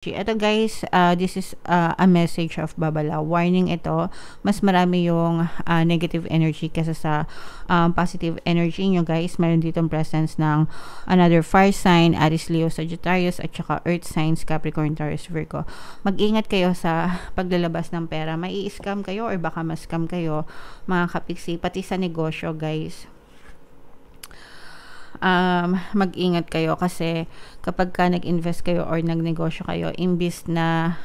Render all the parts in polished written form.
Ito guys, this is a message of Babala. Warning ito, mas marami yung negative energy kaysa sa positive energy nyo guys. Meron ditong presence ng another fire sign, Aries, Leo, Sagittarius, at saka earth signs, Capricorn, Taurus, Virgo. Mag-ingat kayo sa paglalabas ng pera. Mai scam kayo or baka ma-scam kayo mga kapiksi. Pati sa negosyo guys. Mag-ingat kayo kasi kapag ka nag-invest kayo or nagnegosyo kayo, imbis na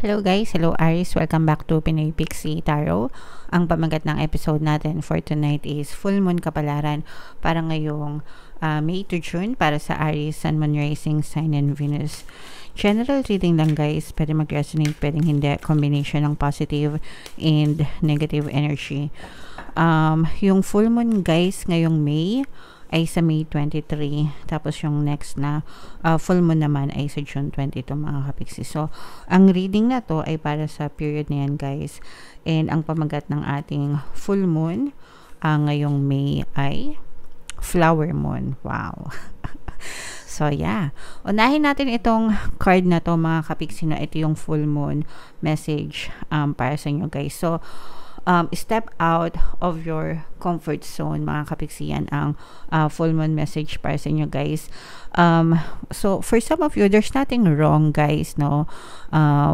Hello guys, hello Aries, welcome back to Pinoy Pixie Tarot. Ang pamagat ng episode natin for tonight is Full Moon Kapalaran para ngayong May to June para sa Aries, Sun, Moon, Rising, Sign, and Venus. General reading lang guys, pwede mag-resonate, pwedeng hindi, combination ng positive and negative energy. Yung full moon guys ngayong May ay sa May 23, tapos yung next na full moon naman ay sa June 22 mga kapiksi. So, ang reading na to ay para sa period na yan guys. And ang pamagat ng ating full moon ngayong May ay flower moon. Wow! So, yeah. Unahin natin itong card na to mga kapiksi na ito yung full moon message para sa inyo guys. So, step out of your comfort zone mga kapiksiyan ang full moon message para sa inyo guys. So for some of you, there's nothing wrong guys no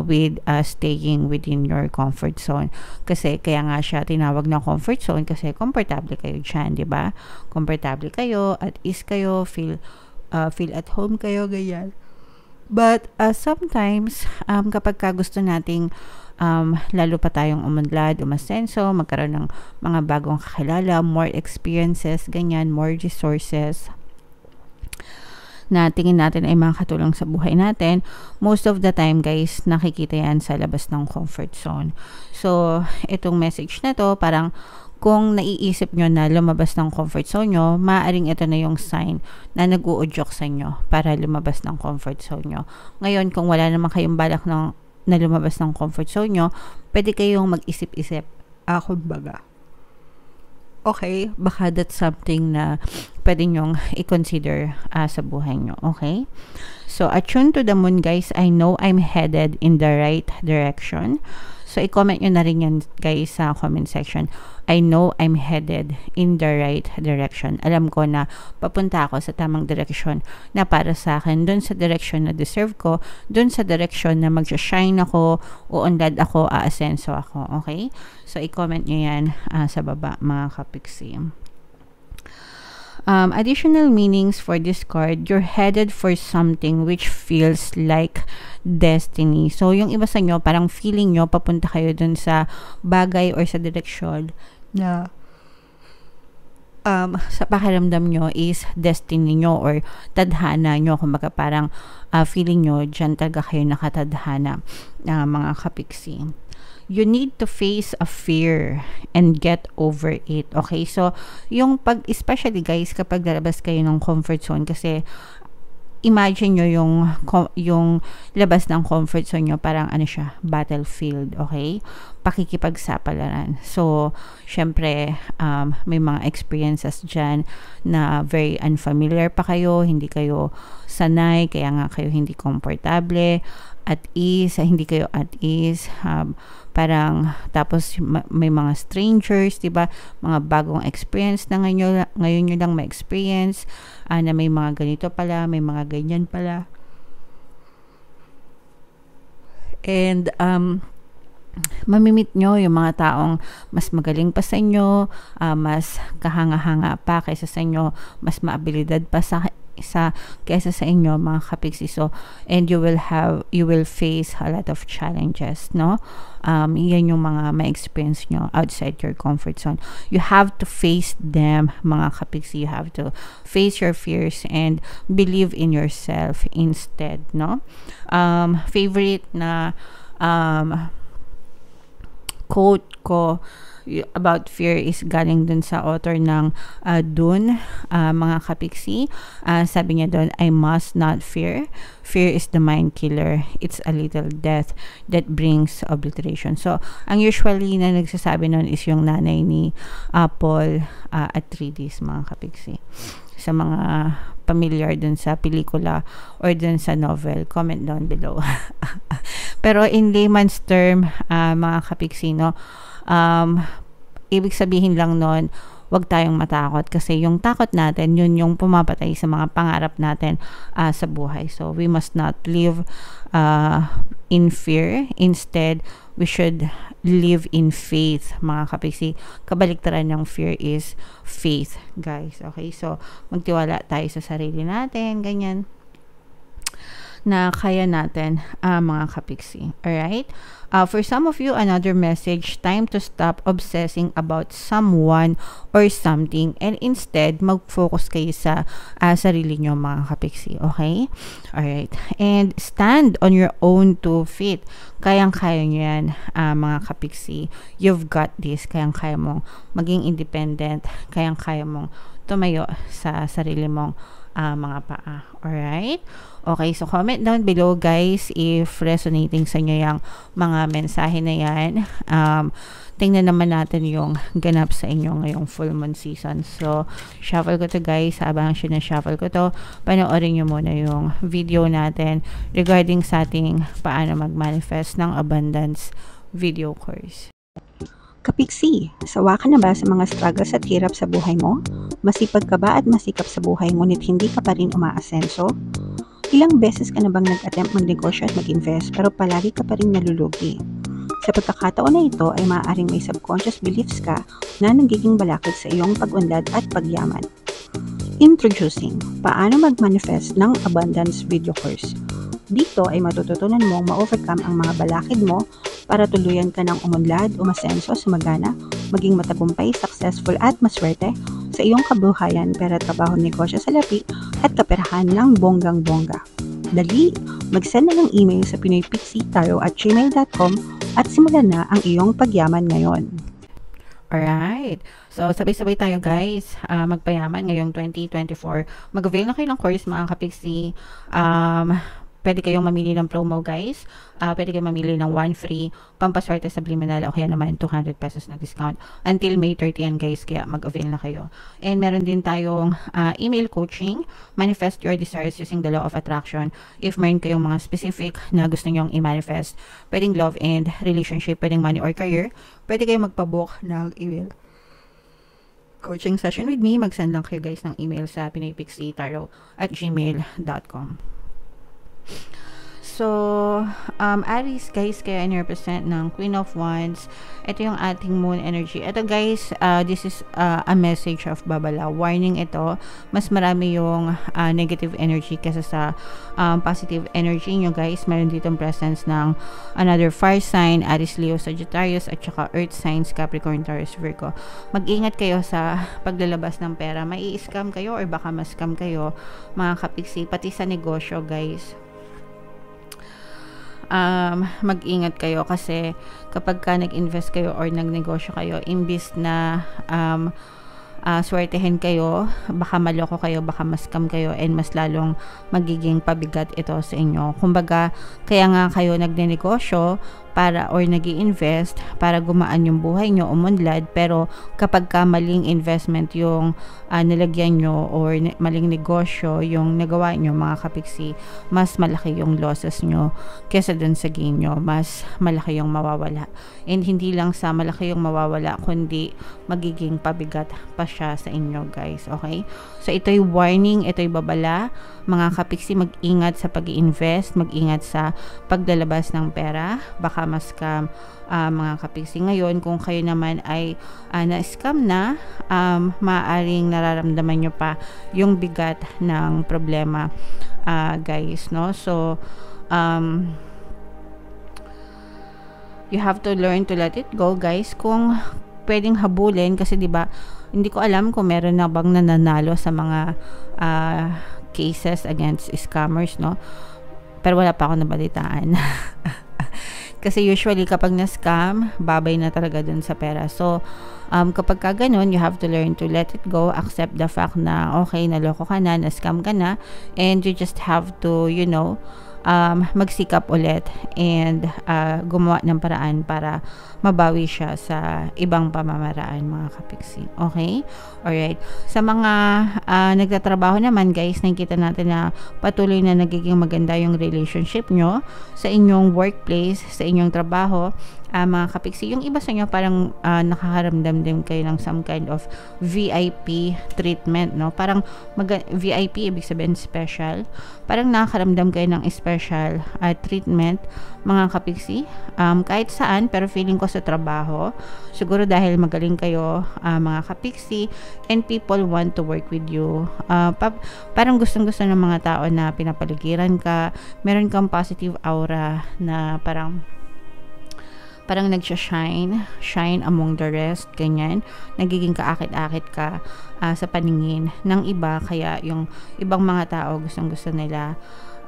with staying within your comfort zone, kasi kaya nga siya tinawag na comfort zone kasi komportable kayo dyan, di ba? Komportable kayo, at ease kayo, feel at home kayo, ganyan. But sometimes kapag ka gusto nating lalo pa tayong umunlad, umasenso, magkaroon ng mga bagong kakilala, more experiences, ganyan, more resources na tingin natin ay makakatulong sa buhay natin, most of the time guys, nakikita yan sa labas ng comfort zone. So, itong message na to, parang kung naiisip nyo na lumabas ng comfort zone nyo, maaaring ito na yung sign na nag-uudyok sa inyo para lumabas ng comfort zone nyo. Ngayon, kung wala naman kayong balak na lumabas ng comfort zone nyo, pwede kayong mag-isip-isip. Kumbaga. Okay, baka that's something na pwede nyong i-consider sa buhay nyo. Okay? So, attune to the moon guys. I know I'm headed in the right direction. So, i-comment nyo na rin yan guys sa comment section. I know I'm headed in the right direction. Alam ko na papunta ako sa tamang direksyon na para sa akin, dun sa direksyon na deserve ko, dun sa direksyon na mag-shine ako, uunlad ako, aasenso ako. Okay? So, i-comment nyo yan sa baba mga kapiksi. Additional meanings for this card, you're headed for something which feels like destiny. So, yung iba sa nyo, parang feeling nyo, papunta kayo dun sa bagay or sa direksyon na sa pakiramdam nyo is destiny nyo or tadhana nyo. Kumbaga parang feeling nyo, dyan talaga kayo nakatadhana mga kapiksi. You need to face a fear and get over it. Okay? So, yung especially guys, kapag lalabas kayo ng comfort zone, kasi imagine nyo yung labas ng comfort zone nyo, parang ano siya, battlefield, okay? Pakikipagsapalaran. So, syempre, may mga experiences dyan na very unfamiliar pa kayo, hindi kayo sanay, kaya nga kayo hindi komportable, at ease, hindi kayo at ease, parang tapos may mga strangers, diba, mga bagong experience na ngayon nyo lang ma-experience, na may mga ganito pala, may mga ganyan pala, and mamimit nyo yung mga taong mas magaling pa sa inyo, mas kahanga-hanga pa kaysa sa inyo, mas maabilidad pa kaysa sa inyo mga kapiksi. So, and you will face a lot of challenges, no? Yan yung mga ma-experience nyo outside your comfort zone. You have to face them mga kapiksi. You have to face your fears and believe in yourself instead, no? Favorite na quote ko about fear is galing dun sa author ng Dune, mga kapiksi. Sabi niya doon, I must not fear. Fear is the mind killer. It's a little death that brings obliteration. So, ang usually na nagsasabi nun is yung nanay ni Paul Atreides, mga kapiksi. Sa mga familiar dun sa pelikula or dun sa novel, comment down below. Pero in layman's term, mga kapiksi, no, ibig sabihin lang nun, wag tayong matakot kasi yung takot natin, yun yung pumapatay sa mga pangarap natin sa buhay. So, we must not live in fear. Instead, we should live in faith, mga kapiksi. Kabaliktaran ng fear is faith, guys. Okay? So, magtiwala tayo sa sarili natin, ganyan, na kaya natin, mga kapiksi. Alright? For some of you, another message, time to stop obsessing about someone or something and instead mag-focus kayo sa sarili nyo, mga kapiksi. Okay? Alright. And stand on your own 2 feet. Kayang-kaya nyo yan, mga kapiksi. You've got this. Kayang-kaya mong maging independent. Kayang-kaya mong tumayo sa sarili mong mga paa. Alright? Okay, so comment down below, guys, if resonating sa inyo yung mga mensahe na yan. Tingnan naman natin yung ganap sa inyo ngayong full moon season. So, shuffle ko to, guys. Habang sinashuffle ko to, panoorin nyo muna yung video natin regarding sa ating paano mag-manifest ng abundance video course. Kapiksi, sawa ka na ba sa mga struggles at hirap sa buhay mo? Masipag ka ba at masikap sa buhay ngunit hindi ka pa rin umaasenso? Ilang beses ka na bang nag-attempt magnegosyo at mag-invest pero palagi ka pa rin nalulugi? Sa pagkakataon na ito ay maaaring may subconscious beliefs ka na nagiging balakid sa iyong pag-unlad at pagyaman. Introducing, paano mag-manifest ng abundance video course. Dito ay matututunan mong ma-overcome ang mga balakid mo para tuluyan ka ng umunlad, umasenso, sumagana, maging matagumpay, successful at maswerte sa iyong kabuhayan, pera, trabaho, negosyo, salapi at kaperahan ng bonggang-bongga. Dali, mag-send na ng email sa pinoypixitaro@gmail.com at simulan na ang iyong pagyaman ngayon. Alright. So, sabay-sabay tayo, guys. Magpayaman ngayong 2024. Mag-avail na kayo ng course, mga kapiksi. Pwede kayong mamili ng promo, guys. Pwede kayong mamili ng 1 free pampaswerte subliminal o kaya naman 200 pesos na discount until May 30 guys, kaya mag-avail na kayo. And meron din tayong email coaching, manifest your desires using the law of attraction. If meron kayong mga specific na gusto nyong i-manifest, pwedeng love and relationship, pwedeng money or career, pwede kayong magpabook ng email coaching session with me. Mag-send lang kayo, guys, ng email sa pinoypixitaro@gmail.com. So, Aries, guys, kaya in-represent ng Queen of Wands. Ito yung ating moon energy. Ito, guys, this is a message of Babala. Warning ito. Mas marami yung negative energy kesa sa positive energy nyo, guys. Meron ditong presence ng another fire sign, Aries, Leo, Sagittarius, at saka earth signs, Capricorn, Taurus, Virgo. Mag-ingat kayo sa paglalabas ng pera. Mai scam kayo or baka ma-scam kayo, mga kapiksi. Pati sa negosyo, guys. Mag-ingat kayo kasi kapag ka nag-invest kayo or nag-negosyo kayo, imbis na swertehin kayo, baka maloko kayo, baka ma-scam kayo, and mas lalong magiging pabigat ito sa inyo. Kumbaga, kaya nga kayo nagne-negosyo para or nag-i-invest para gumaan yung buhay nyo, umunlad, pero kapag ka maling investment yung nilagyan nyo or maling negosyo yung nagawa nyo, mga kapiksi, mas malaki yung losses nyo kesa dun sa gain nyo, mas malaki yung mawawala. And hindi lang sa malaki yung mawawala, kundi magiging pabigat pa siya sa inyo, guys. Okay? So, ito'y warning, ito'y babala. Mga kapiksi, mag-ingat sa pag-i-invest, mag-ingat sa paglalabas ng pera, baka ma-scam, mga kapiksi. Ngayon, kung kayo naman ay na-scam na, maaaring nararamdaman nyo pa yung bigat ng problema, guys, no? So, you have to learn to let it go, guys. Kung pwedeng habulin, kasi 'di ba, hindi ko alam kung meron na bang nananalo sa mga cases against scammers, no? Pero wala pa ako nabalitaan. Kasi usually kapag na-scam, babay na talaga dun sa pera. So, kapag ka ganun, you have to learn to let it go, accept the fact na okay, naloko ka na, na-scam ka na, and you just have to, magsikap ulit and gumawa ng paraan para mabawi siya sa ibang pamamaraan, mga kapiksi. Okay? Alright. Sa mga nagtatrabaho naman, guys, nakikita natin na patuloy na nagiging maganda yung relationship nyo sa inyong workplace, sa inyong trabaho. Mga kapiksi, yung iba sa inyo parang nakakaramdam din kayo ng some kind of VIP treatment, no? Parang VIP, ibig sabihin special. Parang nakakaramdam kayo ng special treatment, mga kapiksi, kahit saan, pero feeling ko sa trabaho. Siguro dahil magaling kayo, mga kapiksi, and people want to work with you. Parang gustong-gusto ng mga tao na pinapaligiran ka, meron kang positive aura na parang shine among the rest, ganyan. Nagiging kaakit-akit ka sa paningin ng iba, kaya yung ibang mga tao gustong-gusto nila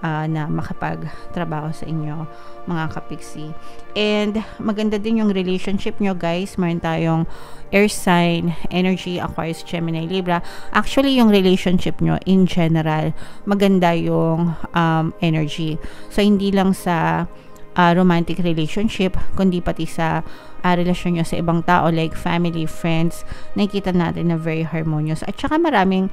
na makapagtrabaho sa inyo, mga kapiksi. And maganda din yung relationship nyo, guys. Meron tayong air sign, energy, Aquarius, Gemini, Libra. Actually, yung relationship nyo in general, maganda yung energy. So, hindi lang sa romantic relationship, kundi pati sa relasyon nyo sa ibang tao like family, friends, nakikita natin na very harmonious. At saka maraming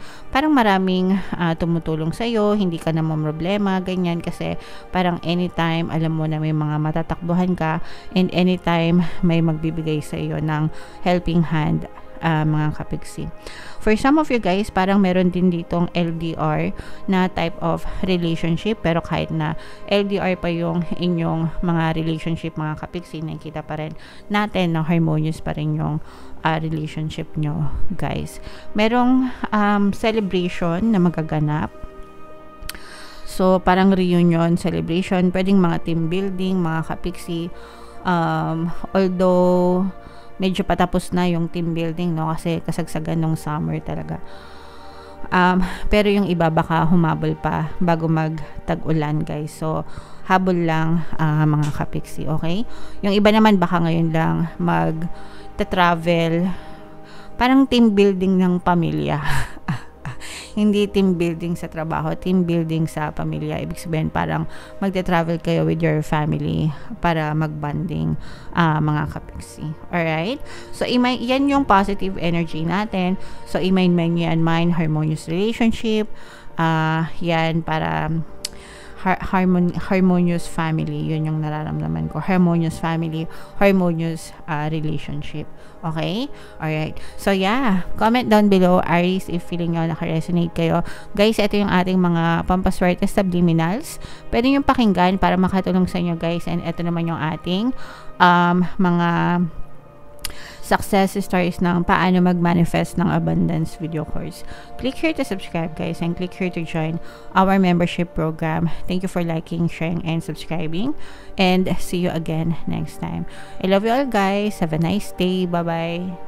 tumutulong sa'yo, hindi ka na problema, ganyan, kasi parang anytime, alam mo na may mga matatakbuhan ka, and anytime may magbibigay sa iyo ng helping hand, mga kapiksi. For some of you guys, parang meron din ditong LDR na type of relationship, pero kahit na LDR pa yung inyong mga relationship, mga kapiksi, nakikita pa rin natin na harmonious pa rin yung relationship nyo, guys. Merong celebration na magaganap. So, parang reunion, celebration, pwedeng mga team building, mga kapiksi. Although medyo patapos na yung team building, no, kasi kasagsagan ng summer talaga. Pero yung iba baka humabol pa bago mag-tag-ulan, guys. So, habol lang, mga kapiksi, okay? Yung iba naman baka ngayon lang mag-travel. Parang team building ng pamilya. Hindi team building sa trabaho, team building sa pamilya. Ibig sabihin parang magte-travel kayo with your family para mag-bonding, mga kapiksi. Alright? So, yan yung positive energy natin. So, i-mind yan, harmonious relationship. Yan para harmonious family. Yun yung nararamdaman ko. Harmonious family, harmonious relationship. Okay? Alright. So, yeah. Comment down below, Aries, if feeling nyo naka-resonate kayo. Guys, ito yung ating mga pampaswerte subliminals. Pwede nyo pakinggan para makatulong sa inyo, guys. And ito naman yung ating mga success stories ng paano mag-manifest ng abundance video course. Click here to subscribe, guys, and click here to join our membership program. Thank you for liking, sharing, and subscribing. And see you again next time. I love you all, guys. Have a nice day. Bye-bye.